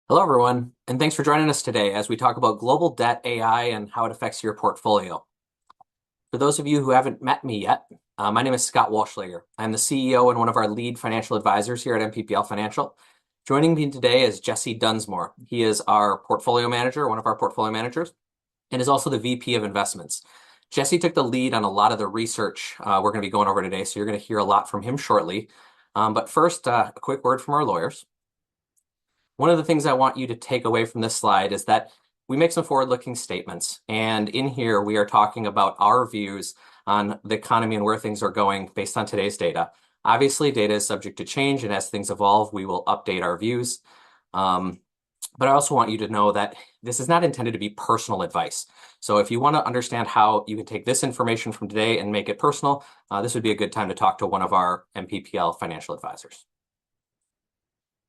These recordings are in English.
Hello, everyone, and thanks for joining us today as we talk about global debt, AI, and how it affects your portfolio. For those of you who haven't met me yet, my name is Scott Walschlager. I'm the CEO and one of our lead financial advisors here at MPPL Financial. Joining me today is Jesse Dunsmore. He is our portfolio manager, one of our portfolio managers, and is also the VP of investments. Jesse took the lead on a lot of the research we're going to be going over today, so you're going to hear a lot from him shortly. But first, a quick word from our lawyers. One of the things I want you to take away from this slide is that we make some forward-looking statements. And in here, we are talking about our views on the economy and where things are going based on today's data. Obviously, data is subject to change, and as things evolve, we will update our views. But I also want you to know that this is not intended to be personal advice. So if you want to understand how you can take this information from today and make it personal, this would be a good time to talk to one of our MPPL financial advisors.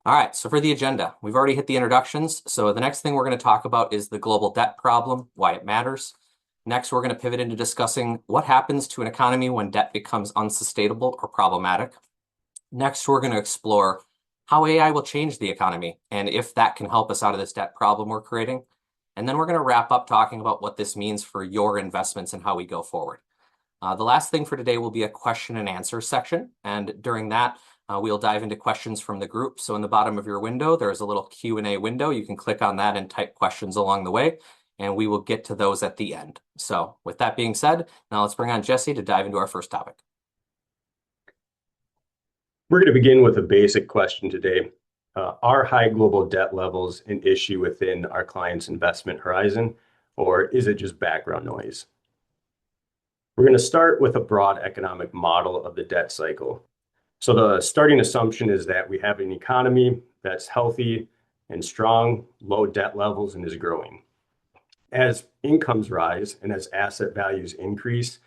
All right, so for the agenda, we've already hit the introductions. So the next thing we're going to talk about is the global debt problem, why it matters. Next, we're going to pivot into discussing what happens to an economy when debt becomes unsustainable or problematic. Next, we're going to explore how AI will change the economy and if that can help us out of this debt problem we're creating. And then we're going to wrap up talking about what this means for your investments and how we go forward. The last thing for today will be a question and answer section. And during that, we'll dive into questions from the group. So in the bottom of your window, there's a little Q&A window. You can click on that and type questions along the way, and we will get to those at the end. So with that being said, now let's bring on Jesse to dive into our first topic. We're going to begin with a basic question today. Are high global debt levels an issue within our clients' investment horizon, or is it just background noise? We're going to start with a broad economic model of the debt cycle. So the starting assumption is that we have an economy that's healthy and strong, low debt levels, and is growing. As incomes rise and as asset values increase,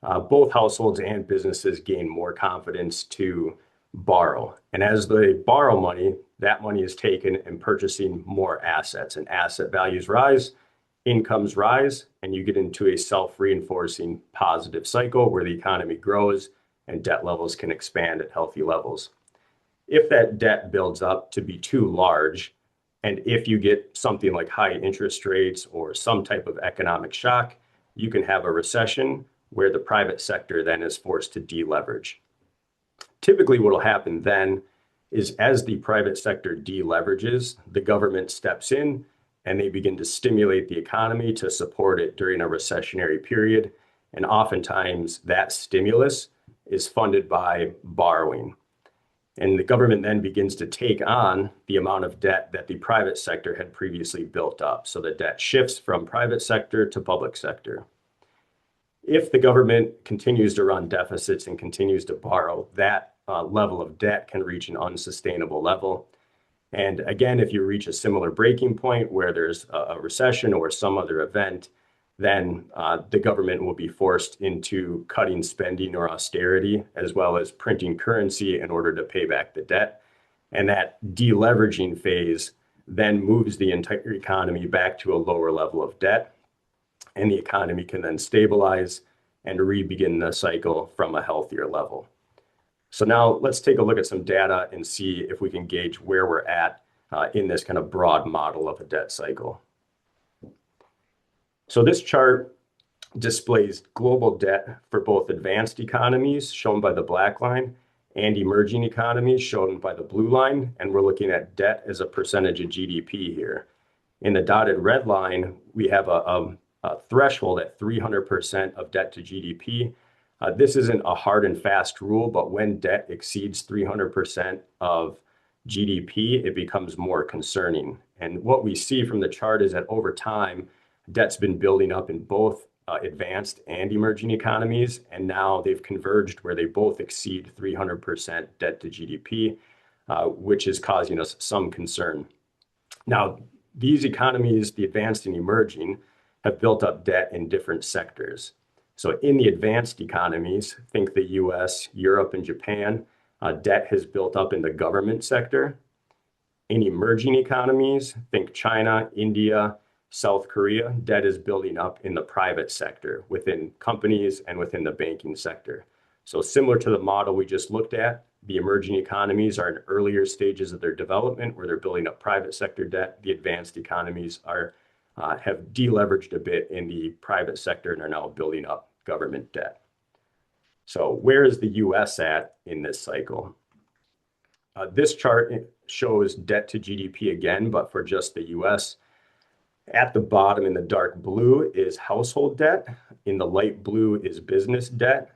both households and businesses gain more confidence to borrow. And as they borrow money, that money is taken and purchasing more assets, and asset values rise, incomes rise, and you get into a self-reinforcing positive cycle where the economy grows and debt levels can expand at healthy levels. If that debt builds up to be too large, and if you get something like high interest rates or some type of economic shock, you can have a recession where the private sector then is forced to deleverage. Typically, what will happen then is as the private sector deleverages, the government steps in and they begin to stimulate the economy to support it during a recessionary period. And oftentimes that stimulus is funded by borrowing. And the government then begins to take on the amount of debt that the private sector had previously built up. So the debt shifts from private sector to public sector. If the government continues to run deficits and continues to borrow, that level of debt can reach an unsustainable level. And again, if you reach a similar breaking point where there's a recession or some other event, then the government will be forced into cutting spending or austerity, as well as printing currency in order to pay back the debt. And that deleveraging phase then moves the entire economy back to a lower level of debt, and the economy can then stabilize and re-begin the cycle from a healthier level. So now let's take a look at some data and see if we can gauge where we're at in this kind of broad model of a debt cycle. So this chart displays global debt for both advanced economies, shown by the black line, and emerging economies, shown by the blue line. And we're looking at debt as a percentage of GDP here. In the dotted red line, we have a threshold at 300% of debt to GDP. This isn't a hard and fast rule, but when debt exceeds 300% of GDP, it becomes more concerning. And what we see from the chart is that over time, debt's been building up in both advanced and emerging economies, and now they've converged where they both exceed 300% debt to GDP, which is causing us some concern. Now, these economies, the advanced and emerging, have built up debt in different sectors. So in the advanced economies, think the US, Europe, and Japan, debt has built up in the government sector. In emerging economies, think China, India, South Korea, debt is building up in the private sector within companies and within the banking sector. So similar to the model we just looked at, the emerging economies are in earlier stages of their development where they're building up private sector debt. The advanced economies have deleveraged a bit in the private sector and are now building up government debt. So where is the US at in this cycle? This chart shows debt to GDP again, but for just the US. At the bottom in the dark blue is household debt. In the light blue is business debt.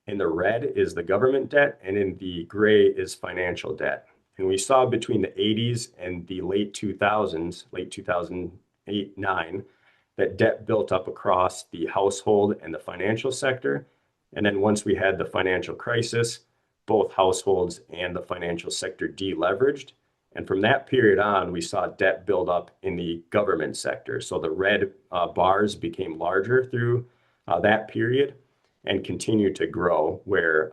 In the red is the government debt. And in the gray is financial debt. And we saw between the 80s and the late 2000s, late 2008, 9, that debt built up across the household and the financial sector. And then once we had the financial crisis, both households and the financial sector deleveraged. And from that period on, we saw debt build up in the government sector. So the red bars became larger through that period and continued to grow, where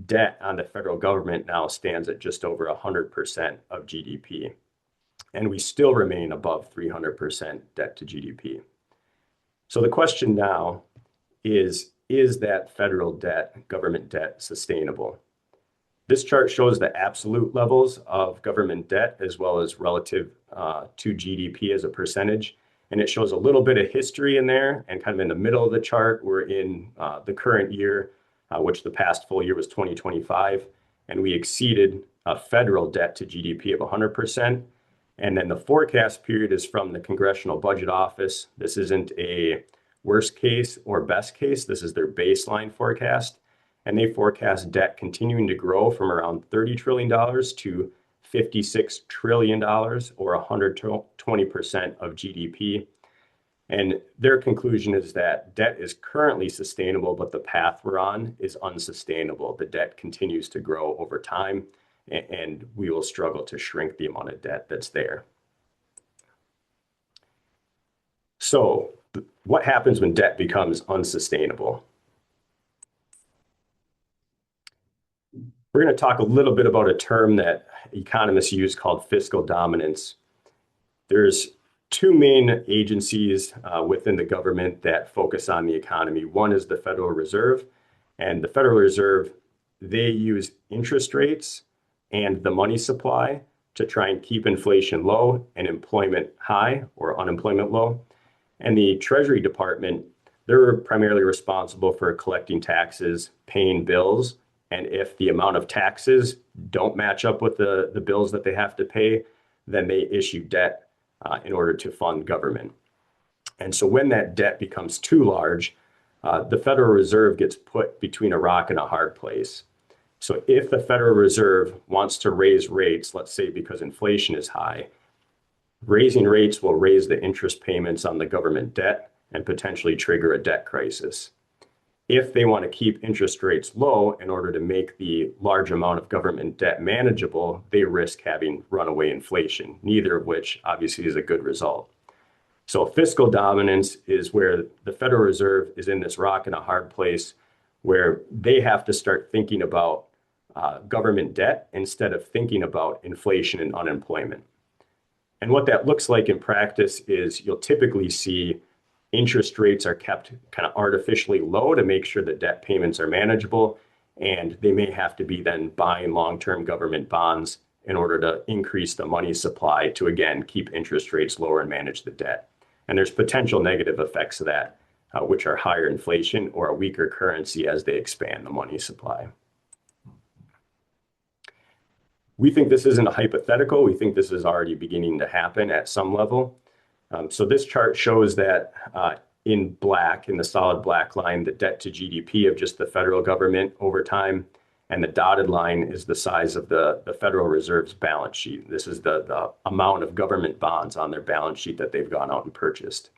debt on the federal government now stands at just over 100% of GDP. And we still remain above 300% debt to GDP. So the question now is that federal debt, government debt, sustainable? This chart shows the absolute levels of government debt as well as relative to GDP as a percentage. And it shows a little bit of history in there. And kind of in the middle of the chart, we're in the current year, which the past full year was 2025. And we exceeded a federal debt to GDP of 100%. And then the forecast period is from the Congressional Budget Office. This isn't a worst case or best case. This is their baseline forecast. And they forecast debt continuing to grow from around $30 trillion to $56 trillion, or 120% of GDP. And their conclusion is that debt is currently sustainable, but the path we're on is unsustainable. The debt continues to grow over time, and we will struggle to shrink the amount of debt that's there. So what happens when debt becomes unsustainable? We're going to talk a little bit about a term that economists use called fiscal dominance. There's two main agencies within the government that focus on the economy. One is the Federal Reserve, and the Federal Reserve, they use interest rates and the money supply to try and keep inflation low and employment high, or unemployment low. And the Treasury Department, they're primarily responsible for collecting taxes, paying bills, and if the amount of taxes don't match up with the bills that they have to pay, then they issue debt in order to fund government. And so when that debt becomes too large, the Federal Reserve gets put between a rock and a hard place. So if the Federal Reserve wants to raise rates, let's say because inflation is high, raising rates will raise the interest payments on the government debt and potentially trigger a debt crisis. If they want to keep interest rates low in order to make the large amount of government debt manageable, they risk having runaway inflation, neither of which obviously is a good result. So fiscal dominance is where the Federal Reserve is in this rock and a hard place where they have to start thinking about government debt instead of thinking about inflation and unemployment. And what that looks like in practice is you'll typically see interest rates are kept kind of artificially low to make sure that debt payments are manageable, and they may have to be then buying long-term government bonds in order to increase the money supply to, again, keep interest rates lower and manage the debt. And there's potential negative effects of that, which are higher inflation or a weaker currency as they expand the money supply. We think this isn't a hypothetical. We think this is already beginning to happen at some level. So this chart shows that in black, in the solid black line, the debt to GDP of just the federal government over time, and the dotted line is the size of the Federal Reserve's balance sheet. This is the amount of government bonds on their balance sheet that they've gone out and purchased.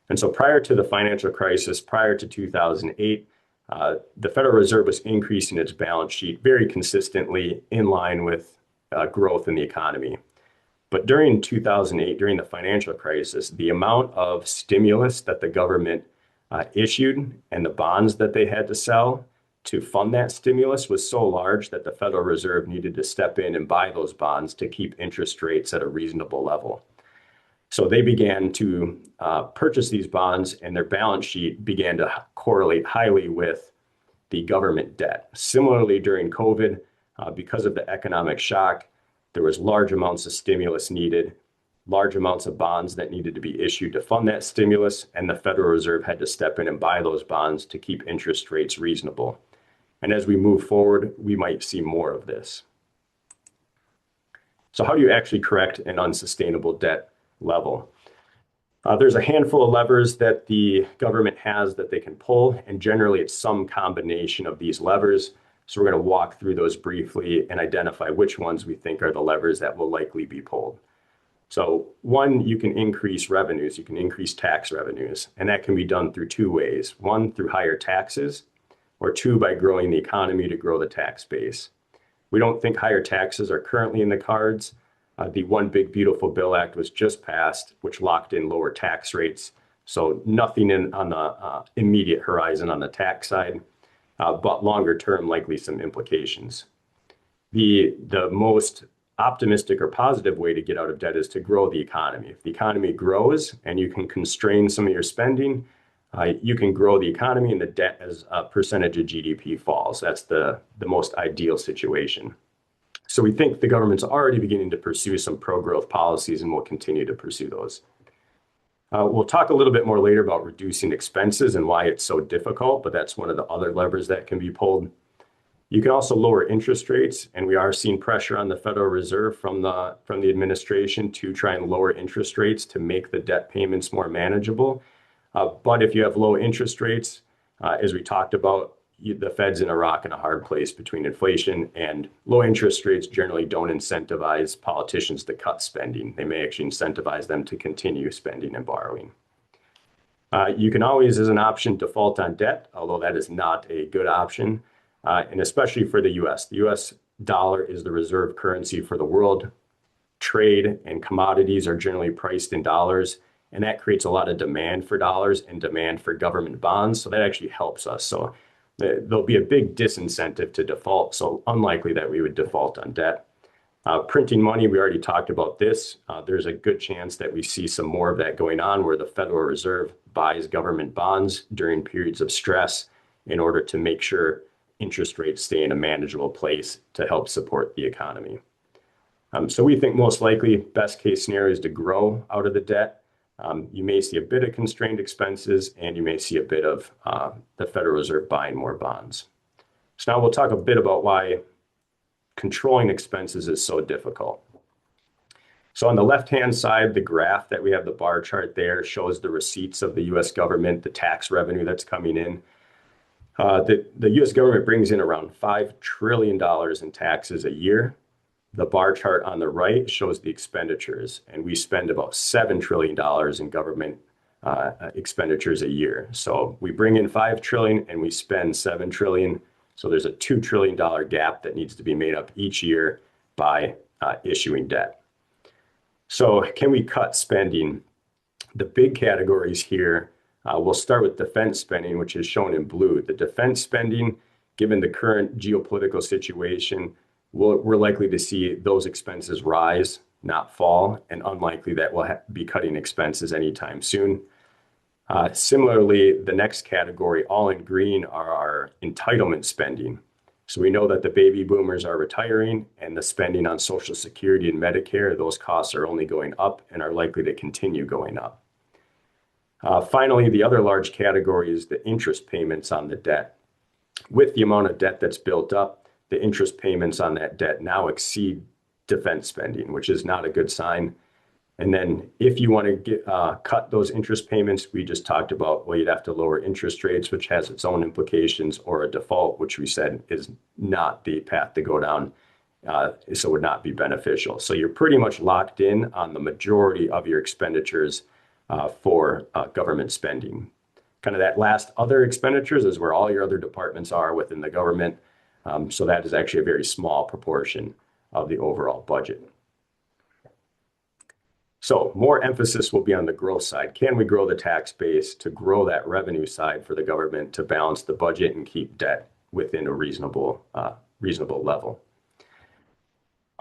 And so prior to the financial crisis, prior to 2008, the Federal Reserve was increasing its balance sheet very consistently in line with growth in the economy. But during 2008, during the financial crisis, the amount of stimulus that the government issued and the bonds that they had to sell to fund that stimulus was so large that the Federal Reserve needed to step in and buy those bonds to keep interest rates at a reasonable level. So they began to purchase these bonds, and their balance sheet began to correlate highly with the government debt. Similarly, during COVID, Because of the economic shock, there was large amounts of stimulus needed, large amounts of bonds that needed to be issued to fund that stimulus, and the Federal Reserve had to step in and buy those bonds to keep interest rates reasonable. And as we move forward, we might see more of this. So how do you actually correct an unsustainable debt level? There's a handful of levers that the government has that they can pull, and generally it's some combination of these levers. So we're going to walk through those briefly and identify which ones we think are the levers that will likely be pulled. So one, you can increase revenues, you can increase tax revenues, and that can be done through two ways. One, through higher taxes, or two, by growing the economy to grow the tax base. We don't think higher taxes are currently in the cards. The One Big Beautiful Bill Act was just passed, which locked in lower tax rates. So nothing on the immediate horizon on the tax side, but longer term, likely some implications. The most optimistic or positive way to get out of debt is to grow the economy. If the economy grows and you can constrain some of your spending, you can grow the economy and the debt as a percentage of GDP falls. That's the most ideal situation. So we think the government's already beginning to pursue some pro-growth policies and will continue to pursue those. We'll talk a little bit more later about reducing expenses and why it's so difficult, but that's one of the other levers that can be pulled. You can also lower interest rates, and we are seeing pressure on the Federal Reserve from the administration to try and lower interest rates to make the debt payments more manageable. But if you have low interest rates, as we talked about, the Fed's in a rock and a hard place between inflation, and low interest rates generally don't incentivize politicians to cut spending. They may actually incentivize them to continue spending and borrowing. You can always, as an option, default on debt, although that is not a good option, and especially for the US. The US dollar is the reserve currency for the world. Trade and commodities are generally priced in dollars, and that creates a lot of demand for dollars and demand for government bonds, so that actually helps us. So there'll be a big disincentive to default, so unlikely that we would default on debt. Printing money, we already talked about this. There's a good chance that we see some more of that going on, where the Federal Reserve buys government bonds during periods of stress in order to make sure interest rates stay in a manageable place to help support the economy. So we think most likely best case scenario is to grow out of the debt. You may see a bit of constrained expenses, and you may see a bit of the Federal Reserve buying more bonds. So now we'll talk a bit about why controlling expenses is so difficult. So on the left-hand side, the graph that we have, the bar chart there, shows the receipts of the US government, the tax revenue that's coming in. The US government brings in around $5 trillion in taxes a year. The bar chart on the right shows the expenditures, and we spend about $7 trillion in government expenditures a year. So we bring in $5 trillion and we spend $7 trillion. So there's a $2 trillion gap that needs to be made up each year by issuing debt. So can we cut spending? The big categories here, we'll start with defense spending, which is shown in blue. The defense spending, given the current geopolitical situation, we're likely to see those expenses rise, not fall, and unlikely that we'll be cutting expenses anytime soon. Similarly, the next category, all in green, are our entitlement spending. So we know that the baby boomers are retiring, and the spending on Social Security and Medicare, those costs are only going up and are likely to continue going up. Finally, the other large category is the interest payments on the debt. With the amount of debt that's built up, the interest payments on that debt now exceed defense spending, which is not a good sign. And then if you want to cut those interest payments, we just talked about, well, you'd have to lower interest rates, which has its own implications, or a default, which we said is not the path to go down, so would not be beneficial. So you're pretty much locked in on the majority of your expenditures for government spending. Kind of that last other expenditures is where all your other departments are within the government. So that is actually a very small proportion of the overall budget. So more emphasis will be on the growth side. Can we grow the tax base to grow that revenue side for the government to balance the budget and keep debt within a reasonable level?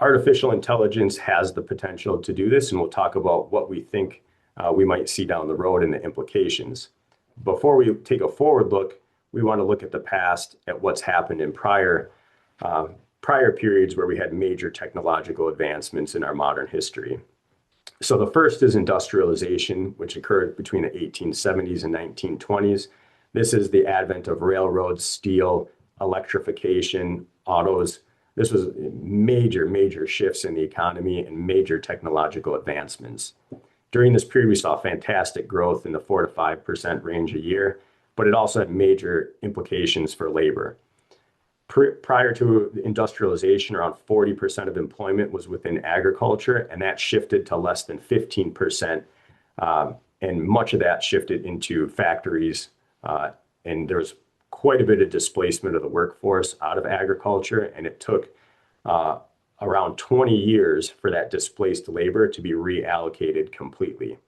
Artificial intelligence has the potential to do this, and we'll talk about what we think we might see down the road and the implications. Before we take a forward look, we want to look at the past, at what's happened in prior prior periods where we had major technological advancements in our modern history. So the first is industrialization, which occurred between the 1870s and 1920s. This is the advent of railroads, steel, electrification, autos. This was major, major shifts in the economy and major technological advancements. During this period, we saw fantastic growth in the 4 to 5% range a year, but it also had major implications for labor. Prior to industrialization, around 40% of employment was within agriculture, and that shifted to less than 15%. And much of that shifted into factories. And there was quite a bit of displacement of the workforce out of agriculture, and it took around 20 years for that displaced labor to be reallocated completely.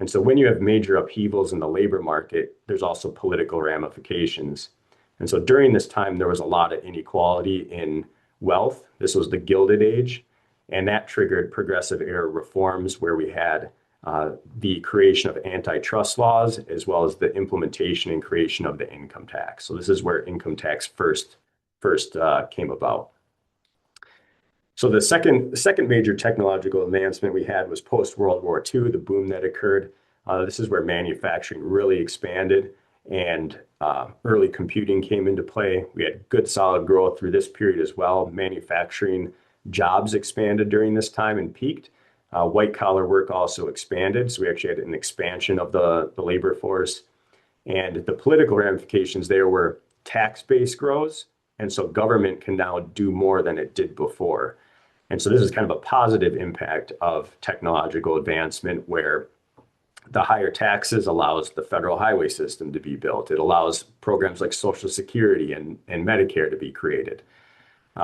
And so when you have major upheavals in the labor market, there's also political ramifications. And so during this time, there was a lot of inequality in wealth. This was the Gilded Age, and that triggered progressive era reforms where we had the creation of antitrust laws, as well as the implementation and creation of the income tax. So this is where income tax first came about. So the second major technological advancement we had was post-World War II, the boom that occurred. This is where manufacturing really expanded and early computing came into play. We had good solid growth through this period as well. Manufacturing jobs expanded during this time and peaked. White collar work also expanded. So we actually had an expansion of the labor force. And the political ramifications there were tax base grows. And so government can now do more than it did before. And so this is kind of a positive impact of technological advancement where the higher taxes allows the federal highway system to be built. It allows programs like Social Security and Medicare to be created.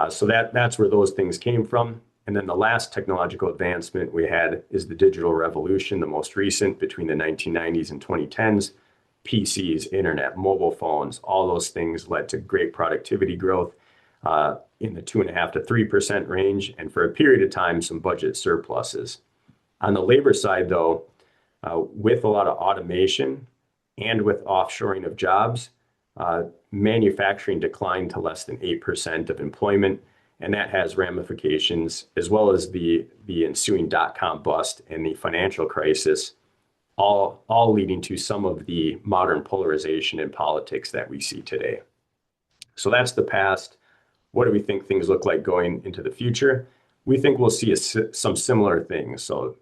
So that's where those things came from. And then the last technological advancement we had is the digital revolution, the most recent between the 1990s and 2010s. PCs, internet, mobile phones, all those things led to great productivity growth in the 2.5% to 3% range, and for a period of time, some budget surpluses. On the labor side, though, with a lot of automation and with offshoring of jobs, manufacturing declined to less than 8% of employment, and that has ramifications, as well as the ensuing dot-com bust and the financial crisis, all leading to some of the modern polarization in politics that we see today. So that's the past. What do we think things look like going into the future? We think we'll see some similar things. So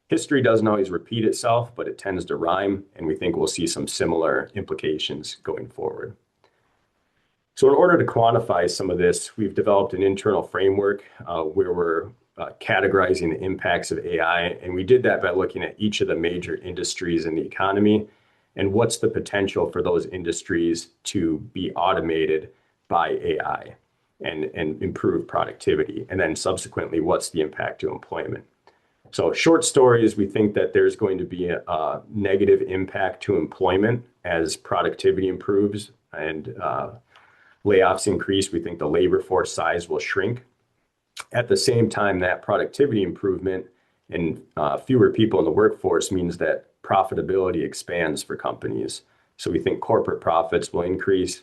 history doesn't always repeat itself, but it tends to rhyme, and we think we'll see some similar implications going forward. So in order to quantify some of this, we've developed an internal framework where we're categorizing the impacts of AI, and we did that by looking at each of the major industries in the economy and what's the potential for those industries to be automated by AI and improve productivity, and then subsequently, what's the impact to employment. So short story is we think that there's going to be a negative impact to employment as productivity improves and layoffs increase. We think the labor force size will shrink. At the same time, that productivity improvement and fewer people in the workforce means that profitability expands for companies. So we think corporate profits will increase.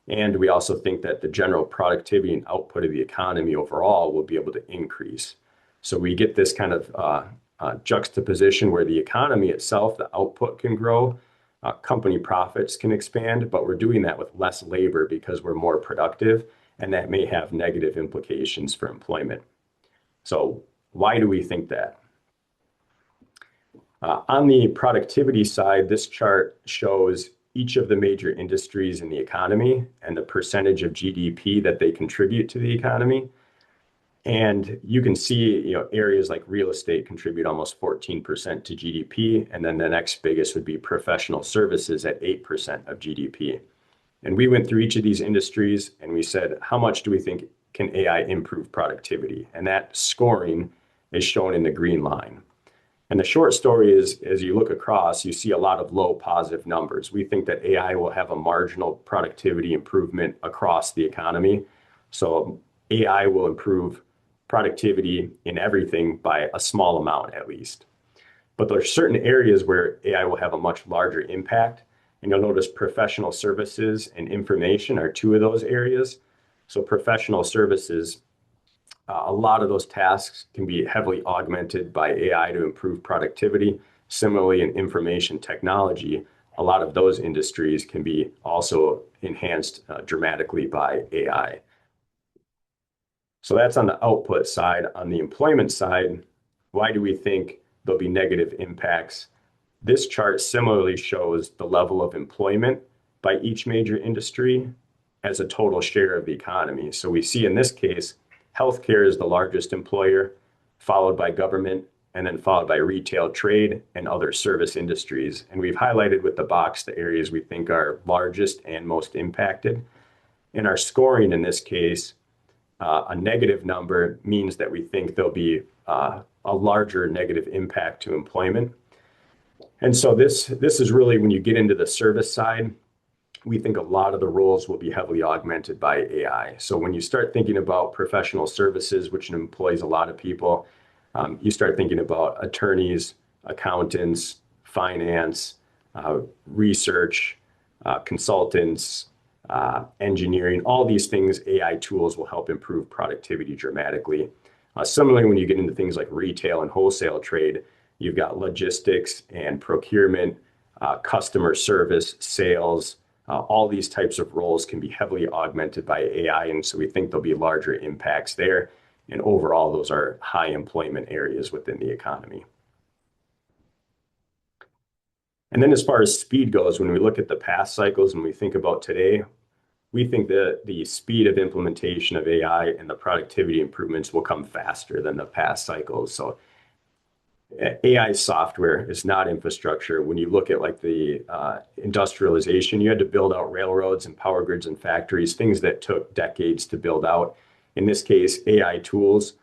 And we also think that the general productivity and output of the economy overall will be able to increase. So we get this kind of juxtaposition where the economy itself, the output can grow, company profits can expand, but we're doing that with less labor because we're more productive, and that may have negative implications for employment. So why do we think that? On the productivity side, this chart shows each of the major industries in the economy and the percentage of GDP that they contribute to the economy. And you can see, areas like real estate contribute almost 14% to GDP. And then the next biggest would be professional services at 8% of GDP. And we went through each of these industries and we said, how much do we think can AI improve productivity? And that scoring is shown in the green line. And the short story is, as you look across, you see a lot of low positive numbers. We think that AI will have a marginal productivity improvement across the economy. So AI will improve productivity in everything by a small amount at least. But there are certain areas where AI will have a much larger impact. And you'll notice professional services and information are two of those areas. So professional services, A lot of those tasks can be heavily augmented by AI to improve productivity. Similarly, in information technology, a lot of those industries can be also enhanced dramatically by AI. So that's on the output side. On the employment side, why do we think there'll be negative impacts? This chart similarly shows the level of employment by each major industry as a total share of the economy. So we see in this case, healthcare is the largest employer, followed by government, and then followed by retail, trade, and other service industries. And we've highlighted with the box the areas we think are largest and most impacted. In our scoring in this case, a negative number means that we think there'll be a larger negative impact to employment. And so this is really when you get into the service side, we think a lot of the roles will be heavily augmented by AI. So when you start thinking about professional services, which employs a lot of people, you start thinking about attorneys, accountants, finance, research, consultants, engineering, all these things, AI tools will help improve productivity dramatically. Similarly, when you get into things like retail and wholesale trade, you've got logistics and procurement, customer service, sales, all these types of roles can be heavily augmented by AI. And so we think there'll be larger impacts there. And overall, those are high employment areas within the economy. And then as far as speed goes, when we look at the past cycles and we think about today, we think that the speed of implementation of AI and the productivity improvements will come faster than the past cycles. So AI software is not infrastructure. When you look at like the industrialization, you had to build out railroads and power grids and factories, things that took decades to build out. In this case, AI tools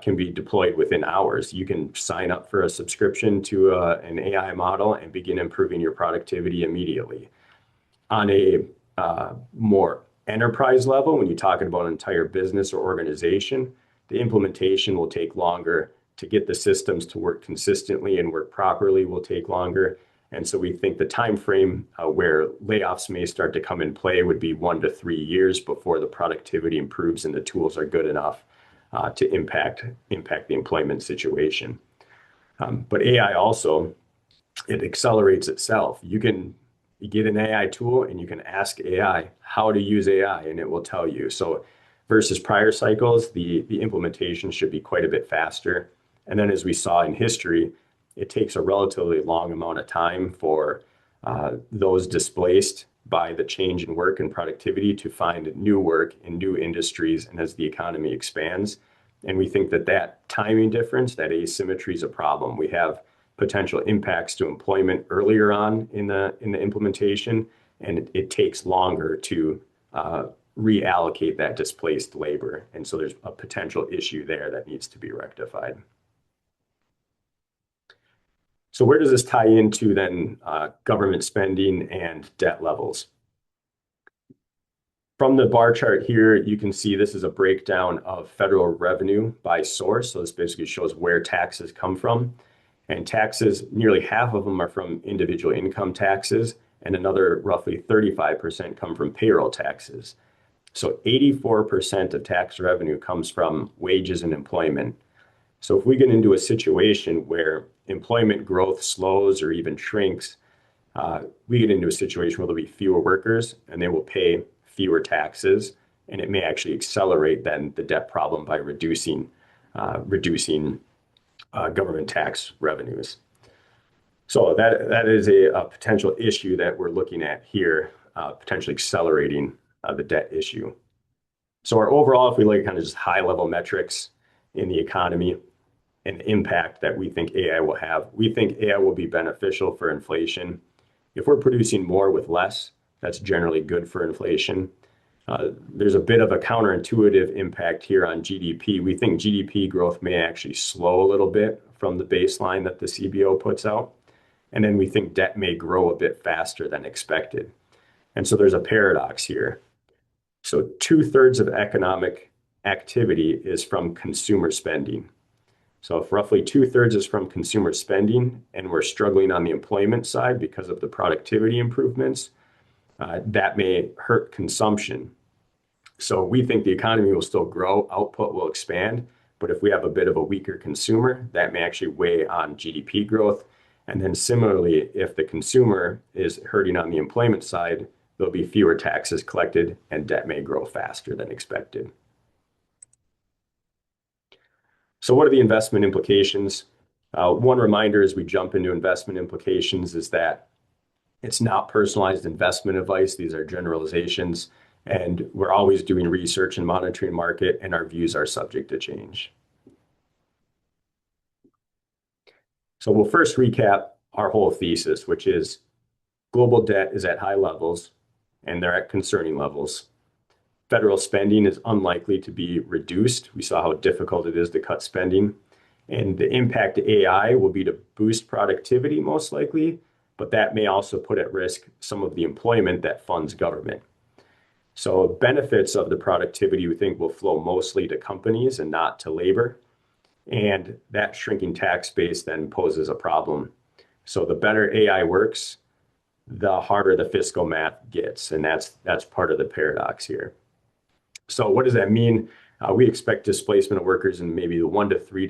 can be deployed within hours. You can sign up for a subscription to an AI model and begin improving your productivity immediately. On a more enterprise level, when you're talking about an entire business or organization, the implementation will take longer. To get the systems to work consistently and work properly will take longer. And so we think the time frame where layoffs may start to come in play would be 1 to 3 years before the productivity improves and the tools are good enough to impact the employment situation. But AI also, it accelerates itself. You can get an AI tool and you can ask AI how to use AI and it will tell you. So versus prior cycles, the implementation should be quite a bit faster. And then as we saw in history, it takes a relatively long amount of time for those displaced by the change in work and productivity to find new work in new industries and as the economy expands. And we think that that timing difference, that asymmetry is a problem. We have potential impacts to employment earlier on in the implementation, and it takes longer to reallocate that displaced labor. And so there's a potential issue there that needs to be rectified. So where does this tie into then government spending and debt levels? From the bar chart here, you can see this is a breakdown of federal revenue by source. So this basically shows where taxes come from. And taxes, nearly half of them are from individual income taxes, and another roughly 35% come from payroll taxes. So 84% of tax revenue comes from wages and employment. So if we get into a situation where employment growth slows or even shrinks, we get into a situation where there'll be fewer workers and they will pay fewer taxes, and it may actually accelerate then the debt problem by reducing government tax revenues. So that is a potential issue that we're looking at here, potentially accelerating the debt issue. So our overall, if we look at kind of just high level metrics in the economy and the impact that we think AI will have, we think AI will be beneficial for inflation. If we're producing more with less, that's generally good for inflation. There's a bit of a counterintuitive impact here on GDP. We think GDP growth may actually slow a little bit from the baseline that the CBO puts out. And then we think debt may grow a bit faster than expected. And so there's a paradox here. So 2/3 of economic activity is from consumer spending. So if roughly 2/3 is from consumer spending and we're struggling on the employment side because of the productivity improvements, that may hurt consumption. So we think the economy will still grow, output will expand, but if we have a bit of a weaker consumer, that may actually weigh on GDP growth. And then similarly, if the consumer is hurting on the employment side, there'll be fewer taxes collected and debt may grow faster than expected. So what are the investment implications? One reminder as we jump into investment implications is that it's not personalized investment advice. These are generalizations, and we're always doing research and monitoring market, and our views are subject to change. So we'll first recap our whole thesis, which is global debt is at high levels, and they're at concerning levels. Federal spending is unlikely to be reduced. We saw how difficult it is to cut spending. And the impact to AI will be to boost productivity, most likely, but that may also put at risk some of the employment that funds government. So benefits of the productivity, we think, will flow mostly to companies and not to labor. And that shrinking tax base then poses a problem. So the better AI works, the harder the fiscal math gets. And that's part of the paradox here. So what does that mean? We expect displacement of workers in maybe the 1 to 3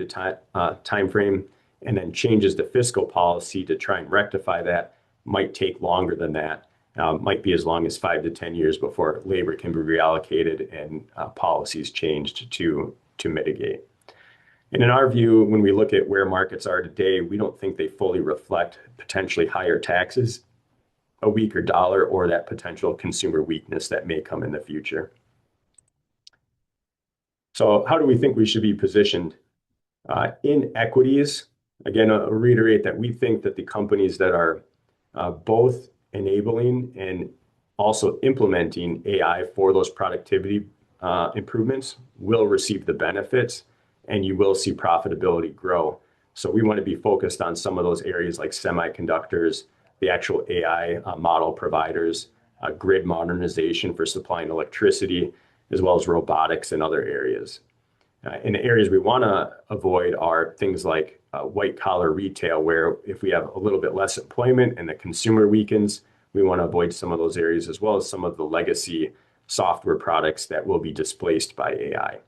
time frame, and then changes to fiscal policy to try and rectify that might take longer than that. Might be as long as 5 to 10 years before labor can be reallocated and policies changed to mitigate. And in our view, when we look at where markets are today, we don't think they fully reflect potentially higher taxes, a weaker dollar, or that potential consumer weakness that may come in the future. So how do we think we should be positioned? In equities, again, I'll reiterate that we think that the companies that are both enabling and also implementing AI for those productivity improvements will receive the benefits, and you will see profitability grow. So we want to be focused on some of those areas like semiconductors, the actual AI model providers, grid modernization for supplying electricity, as well as robotics and other areas. And the areas we want to avoid are things like white collar retail, where if we have a little bit less employment and the consumer weakens, we want to avoid some of those areas, as well as some of the legacy software products that will be displaced by AI.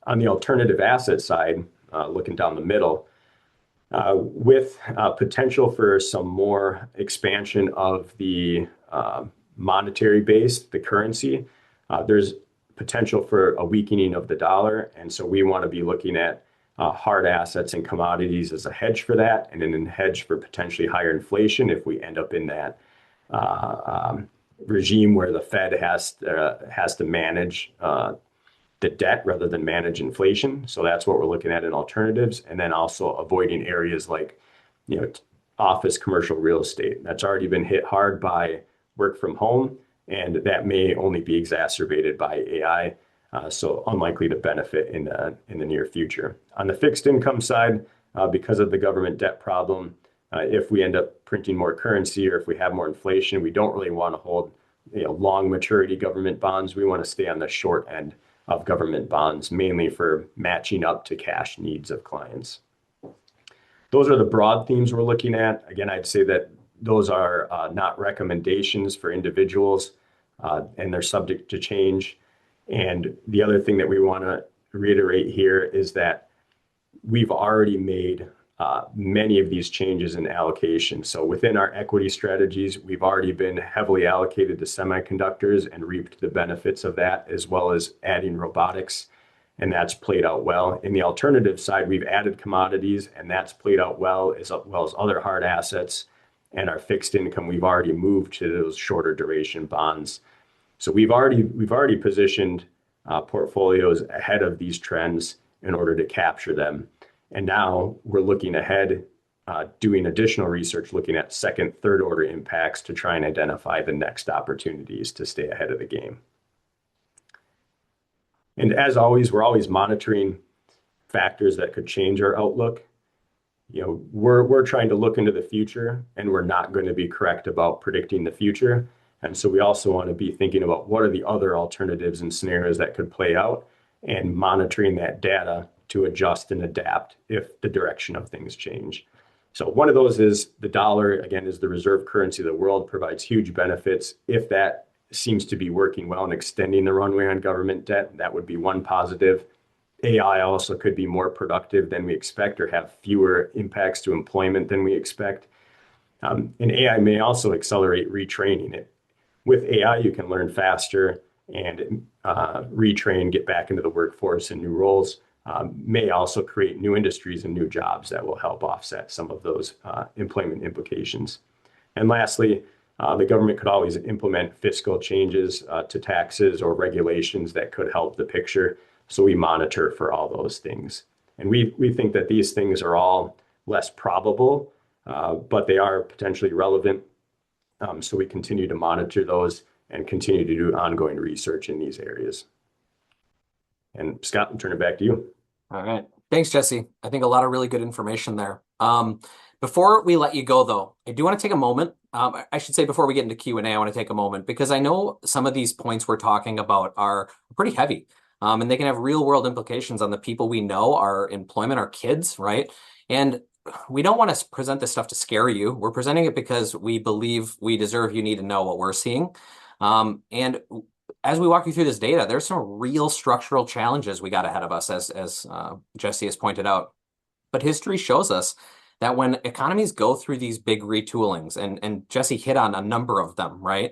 On the alternative asset side, looking down the middle, with potential for some more expansion of the monetary base, the currency, there's potential for a weakening of the dollar. And so we want to be looking at hard assets and commodities as a hedge for that, and then a hedge for potentially higher inflation if we end up in that regime where the Fed has to manage the debt rather than manage inflation. So that's what we're looking at in alternatives. And then also avoiding areas like, office commercial real estate. That's already been hit hard by work from home, and that may only be exacerbated by AI. So unlikely to benefit in the near future. On the fixed income side, because of the government debt problem, if we end up printing more currency or if we have more inflation, we don't really want to hold long maturity government bonds. We want to stay on the short end of government bonds, mainly for matching up to cash needs of clients. Those are the broad themes we're looking at. Again, I'd say that those are not recommendations for individuals, and they're subject to change. And the other thing that we want to reiterate here is that we've already made many of these changes in allocation. So within our equity strategies, we've already been heavily allocated to semiconductors and reaped the benefits of that, as well as adding robotics, and that's played out well. In the alternative side, we've added commodities, and that's played out well as other hard assets. And our fixed income, we've already moved to those shorter duration bonds. So we've already positioned portfolios ahead of these trends in order to capture them. And now we're looking ahead, doing additional research, looking at second, third order impacts to try and identify the next opportunities to stay ahead of the game. And as always, we're always monitoring factors that could change our outlook. We're trying to look into the future, and we're not going to be correct about predicting the future. And so we also want to be thinking about what are the other alternatives and scenarios that could play out, and monitoring that data to adjust and adapt if the direction of things change. So one of those is the dollar, again, is the reserve currency of the world, provides huge benefits. If that seems to be working well and extending the runway on government debt. That would be one positive. AI also could be more productive than we expect or have fewer impacts to employment than we expect. And AI may also accelerate retraining it. With AI, you can learn faster and retrain, get back into the workforce in new roles. May also create new industries and new jobs that will help offset some of those employment implications. And lastly, the government could always implement fiscal changes to taxes or regulations that could help the picture. So we monitor for all those things. And we think that these things are all less probable, but they are potentially relevant. So we continue to monitor those and continue to do ongoing research in these areas. And Scott, I'll turn it back to you. All right. Thanks, Jesse. I think a lot of really good information there. Before we let you go, though, I do want to take a moment. I should say before we get into Q&A, I want to take a moment because I know some of these points we're talking about are pretty heavy, and they can have real world implications on the people we know, our employment, our kids, right? And we don't want to present this stuff to scare you. We're presenting it because we believe we deserve you need to know what we're seeing. And as we walk you through this data, there's some real structural challenges we got ahead of us, as Jesse has pointed out. But history shows us that when economies go through these big retoolings, and Jesse hit on a number of them, right?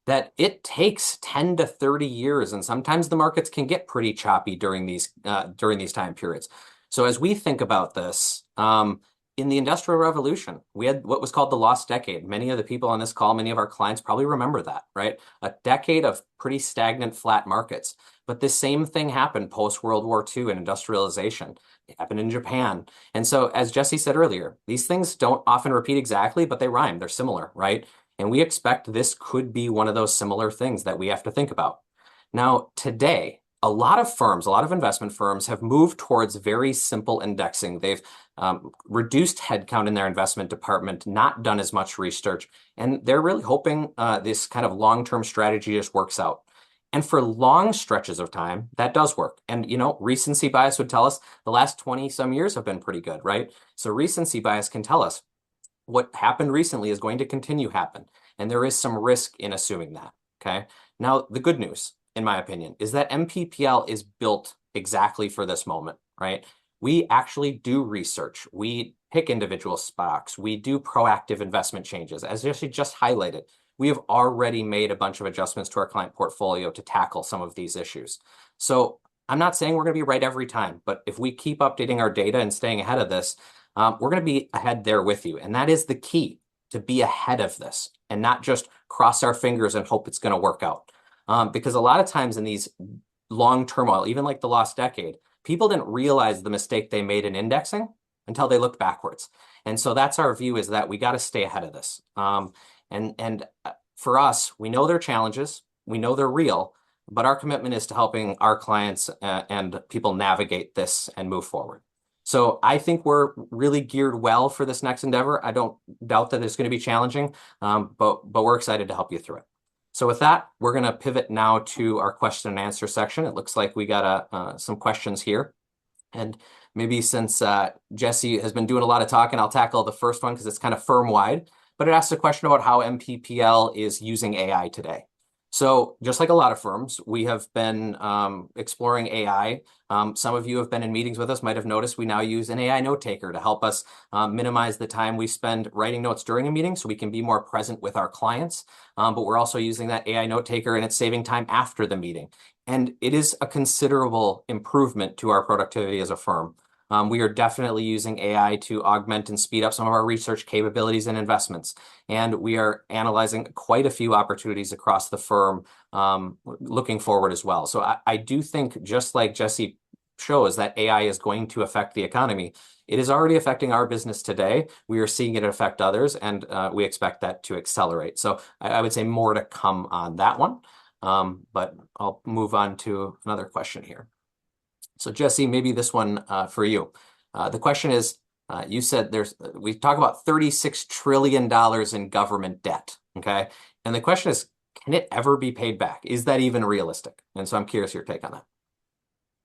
That it takes 10 to 30 years, and sometimes the markets can get pretty choppy during these time periods. So as we think about this, in the Industrial Revolution, we had what was called the lost decade. Many of the people on this call, many of our clients probably remember that, right? A decade of pretty stagnant, flat markets. But the same thing happened post-World War II in industrialization. It happened in Japan. And so, as Jesse said earlier, these things don't often repeat exactly, but they rhyme. They're similar, right? And we expect this could be one of those similar things that we have to think about. Now, today, a lot of firms, a lot of investment firms have moved towards very simple indexing. They've reduced headcount in their investment department, not done as much research, and they're really hoping this kind of long-term strategy just works out. And for long stretches of time, that does work. And, recency bias would tell us the last 20 some years have been pretty good, right? So recency bias can tell us what happened recently is going to continue happen. And there is some risk in assuming that, okay? Now, the good news, in my opinion, is that MPPL is built exactly for this moment, right? We actually do research. We pick individual stocks. We do proactive investment changes. As Jesse just highlighted, we have already made a bunch of adjustments to our client portfolio to tackle some of these issues. So I'm not saying we're going to be right every time, but if we keep updating our data and staying ahead of this, we're going to be ahead there with you. And that is the key, to be ahead of this and not just cross our fingers and hope it's going to work out. Because a lot of times in these long turmoil, even like the last decade, people didn't realize the mistake they made in indexing until they looked backwards. And so that's our view, is that we got to stay ahead of this. And for us, we know there are challenges, we know they're real, but our commitment is to helping our clients and people navigate this and move forward. So I think we're really geared well for this next endeavor. I don't doubt that it's going to be challenging, but we're excited to help you through it. So with that, we're going to pivot now to our question and answer section. It looks like we got some questions here. And maybe since Jesse has been doing a lot of talking, I'll tackle the first one because it's kind of firm-wide. But it asks a question about how MPPL is using AI today. So just like a lot of firms, we have been exploring AI. Some of you have been in meetings with us, might have noticed we now use an AI note taker to help us minimize the time we spend writing notes during a meeting so we can be more present with our clients. But we're also using that AI note taker and it's saving time after the meeting. And it is a considerable improvement to our productivity as a firm. We are definitely using AI to augment and speed up some of our research capabilities and investments. And we are analyzing quite a few opportunities across the firm looking forward as well. So I do think, just like Jesse shows, that AI is going to affect the economy. It is already affecting our business today. We are seeing it affect others, and we expect that to accelerate. So I would say more to come on that one. But I'll move on to another question here. So Jesse, maybe this one for you. The question is, you said we talk about $36 trillion in government debt, okay? And the question is, can it ever be paid back? Is that even realistic? And so I'm curious your take on that.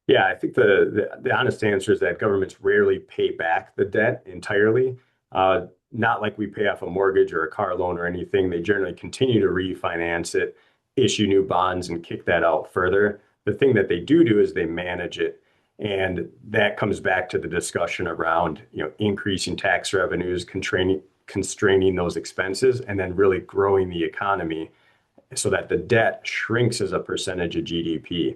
Yeah, I think the honest answer is that governments rarely pay back the debt entirely. Not like we pay off a mortgage or a car loan or anything. They generally continue to refinance it issue new bonds and kick that out further. The thing that they do is they manage it. And that comes back to the discussion around, increasing tax revenues, constraining those expenses, and then really growing the economy so that the debt shrinks as a percentage of GDP.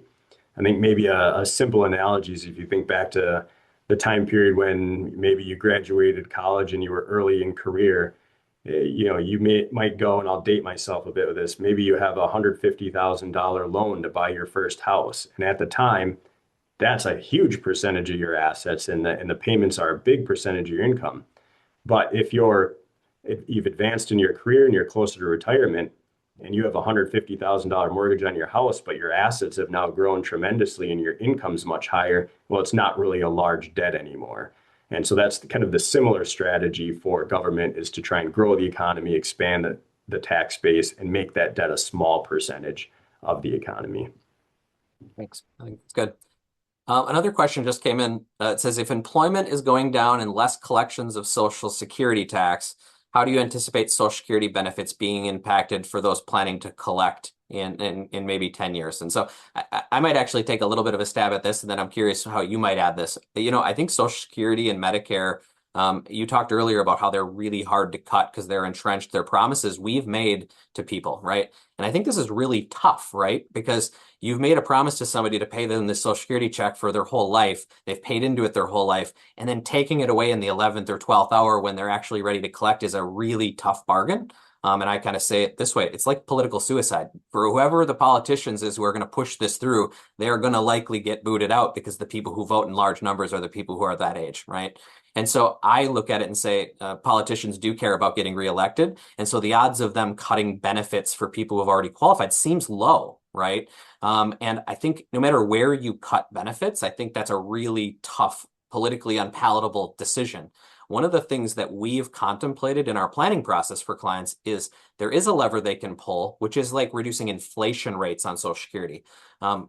I think maybe a simple analogy is if you think back to the time period when maybe you graduated college and you were early in career, might go, and I'll date myself a bit with this, maybe you have a $150,000 loan to buy your first house. And at the time, that's a huge percentage of your assets, and the payments are a big percentage of your income. But if you've advanced in your career and you're closer to retirement, and you have a $150,000 mortgage on your house, but your assets have now grown tremendously and your income's much higher, well, it's not really a large debt anymore. And so that's kind of the similar strategy for government, is to try and grow the economy, expand the tax base, and make that debt a small percentage of the economy. Thanks. I think it's good. Another question just came in. It says, if employment is going down and less collections of Social Security tax, how do you anticipate Social Security benefits being impacted for those planning to collect in maybe 10 years? And so I might actually take a little bit of a stab at this, and then I'm curious how you might add this. I think Social Security and Medicare, you talked earlier about how they're really hard to cut because they're entrenched. They're promises we've made to people, right? And I think this is really tough, right? Because you've made a promise to somebody to pay them this Social Security check for their whole life. They've paid into it their whole life. And then taking it away in the 11th or 12th hour when they're actually ready to collect is a really tough bargain. And I kind of say it this way, it's like political suicide. For whoever the politicians is who are going to push this through, they're going to likely get booted out because the people who vote in large numbers are the people who are that age, right? And so I look at it and say, politicians do care about getting reelected. And so the odds of them cutting benefits for people who have already qualified seems low, right? And I think no matter where you cut benefits, I think that's a really tough, politically unpalatable decision. One of the things that we've contemplated in our planning process for clients is there is a lever they can pull, which is like reducing inflation rates on Social Security.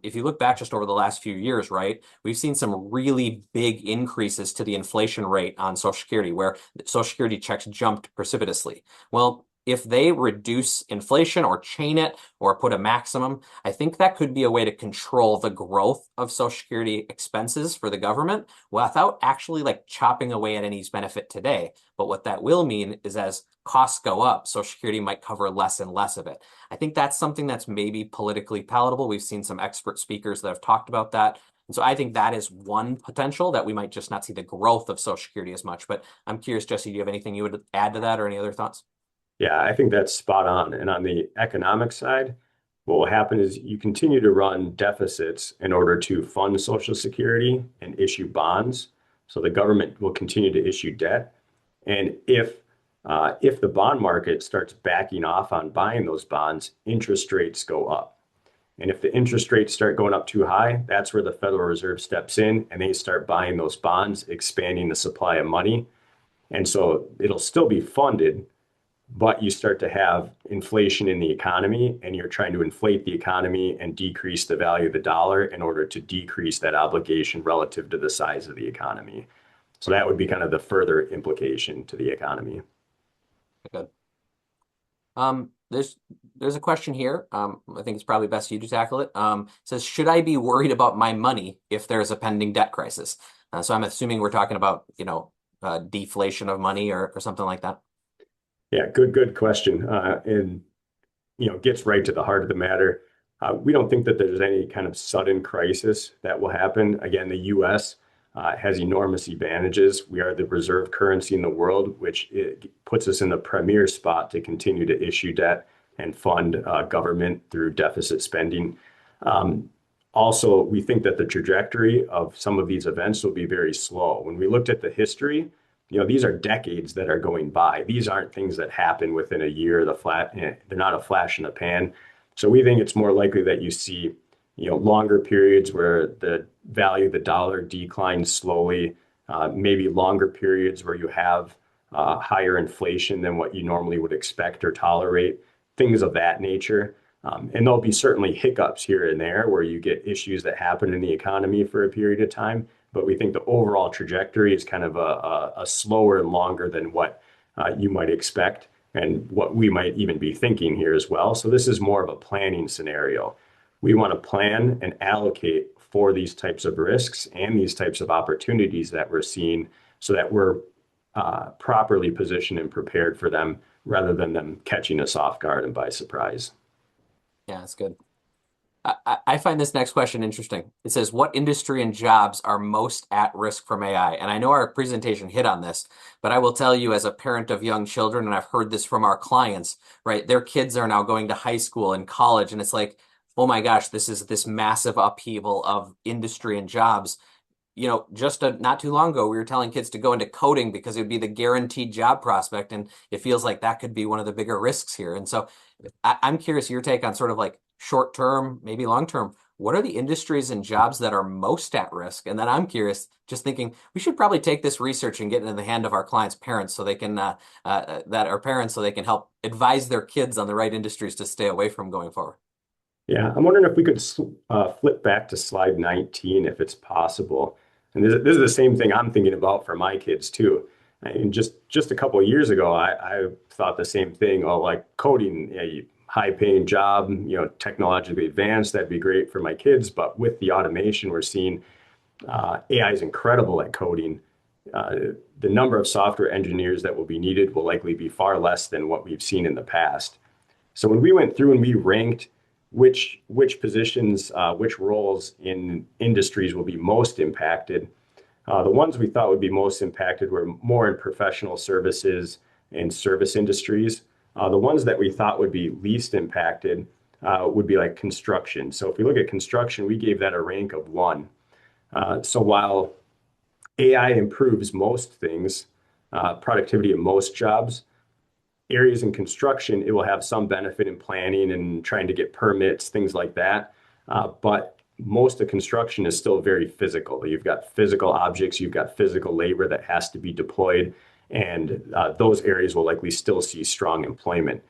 If you look back just over the last few years, right, we've seen some really big increases to the inflation rate on Social Security, where Social Security checks jumped precipitously. Well, if they reduce inflation or chain it or put a maximum, I think that could be a way to control the growth of Social Security expenses for the government without actually like chopping away at any benefit today. But what that will mean is as costs go up, Social Security might cover less and less of it. I think that's something that's maybe politically palatable. We've seen some expert speakers that have talked about that. And so I think that is one potential that we might just not see the growth of Social Security as much. But I'm curious, Jesse, do you have anything you would add to that or any other thoughts? Yeah, I think that's spot on. And on the economic side, what will happen is you continue to run deficits in order to fund Social Security and issue bonds. So the government will continue to issue debt. And if the bond market starts backing off on buying those bonds, interest rates go up. And if the interest rates start going up too high, that's where the Federal Reserve steps in and they start buying those bonds, expanding the supply of money. And so it'll still be funded, but you start to have inflation in the economy, and you're trying to inflate the economy and decrease the value of the dollar in order to decrease that obligation relative to the size of the economy. So that would be kind of the further implication to the economy. Good. There's a question here. I think it's probably best you to tackle it. It says, should I be worried about my money if there's a pending debt crisis? So I'm assuming we're talking about, deflation of money or something like that. Yeah, good question. And gets right to the heart of the matter. We don't think that there's any kind of sudden crisis that will happen. Again, the U.S. Has enormous advantages. We are the reserve currency in the world, which it puts us in the premier spot to continue to issue debt and fund government through deficit spending. Also, we think that the trajectory of some of these events will be very slow. When we looked at the history, these are decades that are going by. These aren't things that happen within a year. They're not a flash in the pan. So we think it's more likely that you see longer periods where the value of the dollar declines slowly, maybe longer periods where you have higher inflation than what you normally would expect or tolerate, things of that nature. And there'll be certainly hiccups here and there where you get issues that happen in the economy for a period of time. But we think the overall trajectory is kind of a slower and longer than what you might expect. and what we might even be thinking here as well. So this is more of a planning scenario. We want to plan and allocate for these types of risks and these types of opportunities that we're seeing so that we're properly positioned and prepared for them rather than them catching us off guard and by surprise. Yeah, that's good. I find this next question interesting. It says, what industry and jobs are most at risk from AI? And I know our presentation hit on this, but I will tell you as a parent of young children, and I've heard this from our clients, right? Their kids are now going to high school and college, and it's like, oh my gosh, this is this massive upheaval of industry and jobs. Just not too long ago, we were telling kids to go into coding because it would be the guaranteed job prospect. And it feels like that could be one of the bigger risks here. And so I'm curious your take on sort of like short term, maybe long term. What are the industries and jobs that are most at risk? And then I'm curious, just thinking we should probably take this research and get it in the hand of our clients' parents so they can, that are parents, so they can help advise their kids on the right industries to stay away from going forward. Yeah, I'm wondering if we could flip back to slide 19 if it's possible. And this is the same thing I'm thinking about for my kids too. And just a couple of years ago, I thought the same thing. Oh, like coding, a high-paying job, technologically advanced, that'd be great for my kids. But with the automation we're seeing, AI is incredible at coding. The number of software engineers that will be needed will likely be far less than what we've seen in the past. So when we went through and we ranked which positions, which roles in industries will be most impacted, the ones we thought would be most impacted were more in professional services and service industries. The ones that we thought would be least impacted would be like construction. So if we look at construction, we gave that a rank of 1. So while AI improves most things, productivity of most jobs, areas in construction, it will have some benefit in planning and trying to get permits, things like that. But most of construction is still very physical. You've got physical objects, you've got physical labor that has to be deployed, and those areas will likely still see strong employment.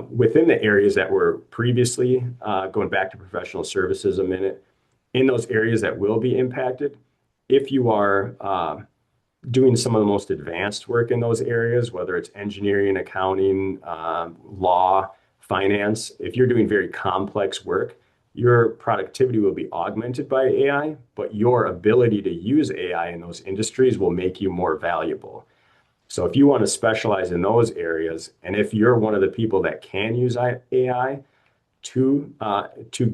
Within the areas that were previously, going back to professional services a minute, in those areas that will be impacted, if you are doing some of the most advanced work in those areas, whether it's engineering, accounting, law, finance, if you're doing very complex work, your productivity will be augmented by AI, but your ability to use AI in those industries will make you more valuable. So if you want to specialize in those areas, and if you're one of the people that can use AI to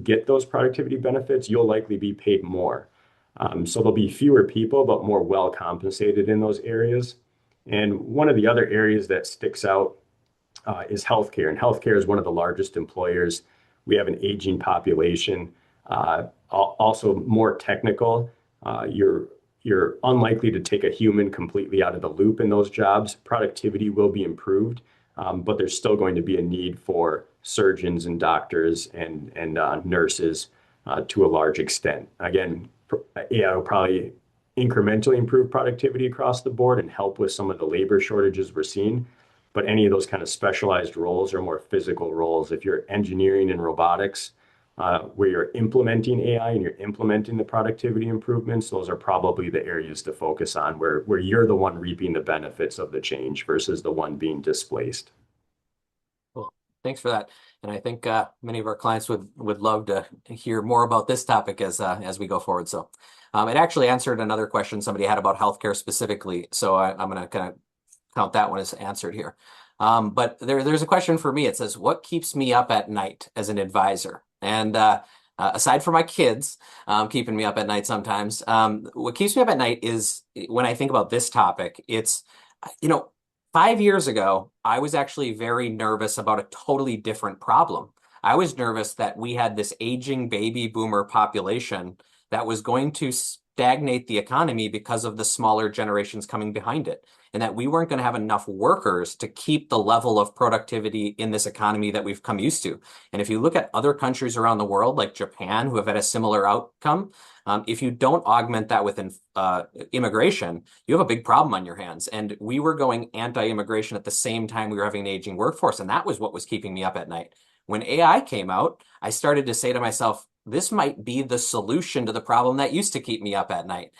get those productivity benefits, you'll likely be paid more. So there'll be fewer people, but more well compensated in those areas. And one of the other areas that sticks out is healthcare. And healthcare is one of the largest employers. We have an aging population, also more technical. You're unlikely to take a human completely out of the loop in those jobs. Productivity will be improved, but there's still going to be a need for surgeons and doctors and nurses to a large extent. Again, AI will probably incrementally improve productivity across the board and help with some of the labor shortages we're seeing. But any of those kind of specialized roles or more physical roles, if you're engineering and robotics, where you're implementing AI and you're implementing the productivity improvements, those are probably the areas to focus on where you're the one reaping the benefits of the change versus the one being displaced. Cool. Thanks for that. And I think many of our clients would love to hear more about this topic as we go forward. So it actually answered another question somebody had about healthcare specifically. So I'm going to kind of count that one as answered here. But there's a question for me. It says, what keeps me up at night as an advisor? And aside from my kids keeping me up at night sometimes, what keeps me up at night is when I think about this topic, it's, 5 years ago, I was actually very nervous about a totally different problem. I was nervous that we had this aging baby boomer population that was going to stagnate the economy because of the smaller generations coming behind it, and that we weren't going to have enough workers to keep the level of productivity in this economy that we've come used to. And if you look at other countries around the world, like Japan, who have had a similar outcome, if you don't augment that with immigration, you have a big problem on your hands. And we were going anti-immigration at the same time we were having an aging workforce, and that was what was keeping me up at night. When AI came out, I started to say to myself, this might be the solution to the problem that used to keep me up at night.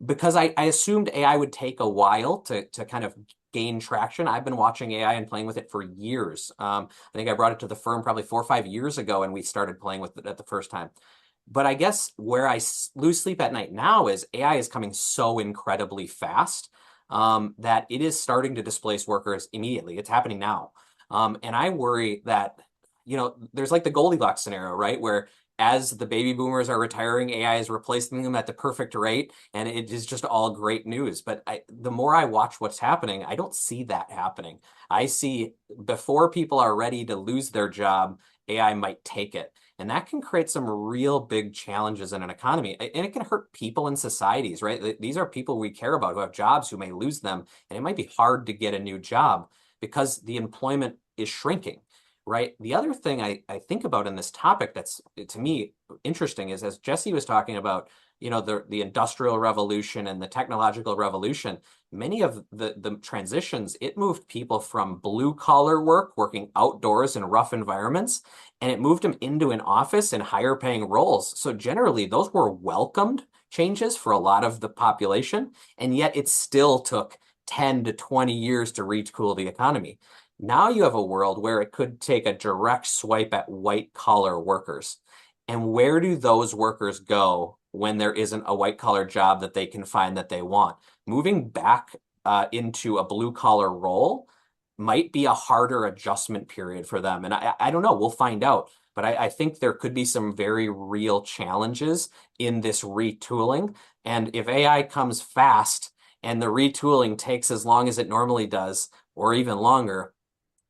Because I assumed AI would take a while to kind of gain traction. I've been watching AI and playing with it for years. I think I brought it to the firm probably 4 or 5 years ago, and we started playing with it at the first time. But I guess where I lose sleep at night now is AI is coming so incredibly fast that it is starting to displace workers immediately. It's happening now. And I worry that, there's like the Goldilocks scenario, right? Where as the baby boomers are retiring, AI is replacing them at the perfect rate, and it is just all great news. But the more I watch what's happening, I don't see that happening. I see before people are ready to lose their job, AI might take it. And that can create some real big challenges in an economy. And it can hurt people in societies, right? These are people we care about who have jobs who may lose them. And it might be hard to get a new job because the employment is shrinking, right? The other thing I think about in this topic that's, to me, interesting is, as Jesse was talking about, the industrial revolution and the technological revolution, many of the transitions, it moved people from blue collar work, working outdoors in rough environments, and it moved them into an office and higher paying roles. So generally, those were welcomed changes for a lot of the population, and yet it still took 10 to 20 years to retool the economy. Now you have a world where it could take a direct swipe at white collar workers. And where do those workers go when there isn't a white collar job that they can find that they want? Moving back into a blue collar role might be a harder adjustment period for them. And I don't know, we'll find out. But I think there could be some very real challenges in this retooling. And if AI comes fast and the retooling takes as long as it normally does, or even longer,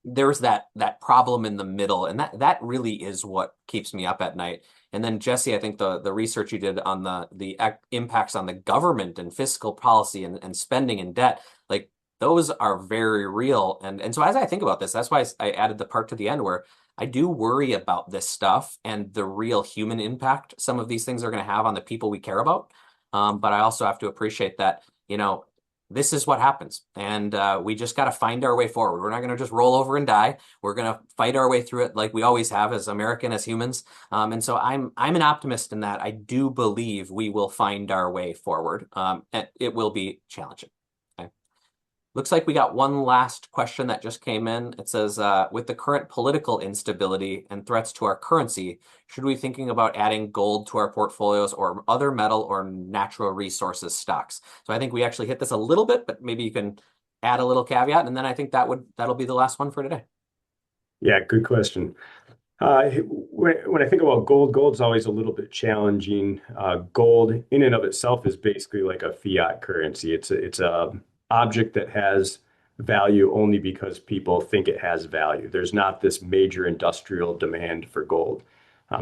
there's that problem in the middle, and that really is what keeps me up at night. And then Jesse, I think the research you did on the impacts on the government and fiscal policy and spending and debt, like those are very real. And so as I think about this, that's why I added the part to the end where I do worry about this stuff and the real human impact some of these things are going to have on the people we care about. But I also have to appreciate that, this is what happens. And we just got to find our way forward. We're not going to just roll over and die. We're going to fight our way through it like we always have as as humans. And so I'm an optimist in that I do believe we will find our way forward. And it will be challenging. Okay. Looks like we got one last question that just came in. It says, with the current political instability and threats to our currency, should we be thinking about adding gold to our portfolios or other metal or natural resources stocks? So I think we actually hit this a little bit, but maybe you can add a little caveat, and then I think that'll be the last one for today. Yeah, good question. When I think about gold, gold's always a little bit challenging. Gold in and of itself is basically like a fiat currency. It's a object that has value only because people think it has value. There's not this major industrial demand for gold.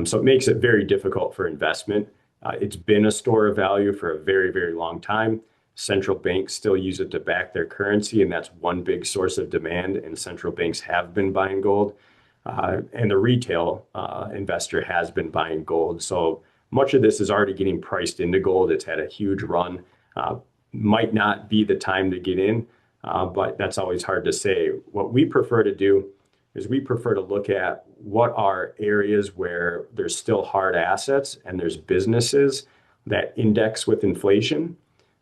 So it makes it very difficult for investment. It's been a store of value for a very, very long time. Central banks still use it to back their currency, and that's one big source of demand, and central banks have been buying gold. And the retail investor has been buying gold. So much of this is already getting priced into gold. It's had a huge run. Might not be the time to get in, but that's always hard to say. What we prefer to do is we prefer to look at what are areas where there's still hard assets and there's businesses that index with inflation.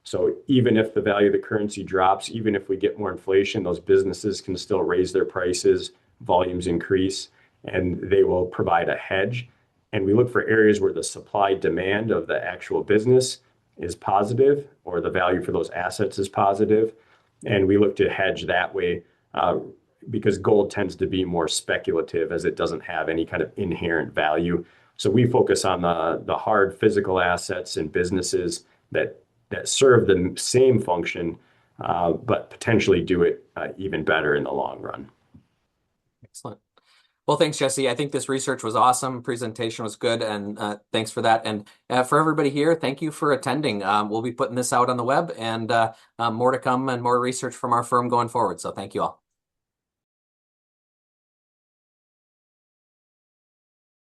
So even if the value of the currency drops, even if we get more inflation, those businesses can still raise their prices, volumes increase, and they will provide a hedge. And we look for areas where the supply demand of the actual business is positive, or the value for those assets is positive. And we look to hedge that way because gold tends to be more speculative as it doesn't have any kind of inherent value. So we focus on the hard physical assets and businesses that serve the same function, but potentially do it even better in the long run. Excellent. Well, thanks, Jesse. I think this research was awesome. Presentation was good, and thanks for that. And for everybody here, thank you for attending. We'll be putting this out on the web, and more to come and more research from our firm going forward. So thank you all.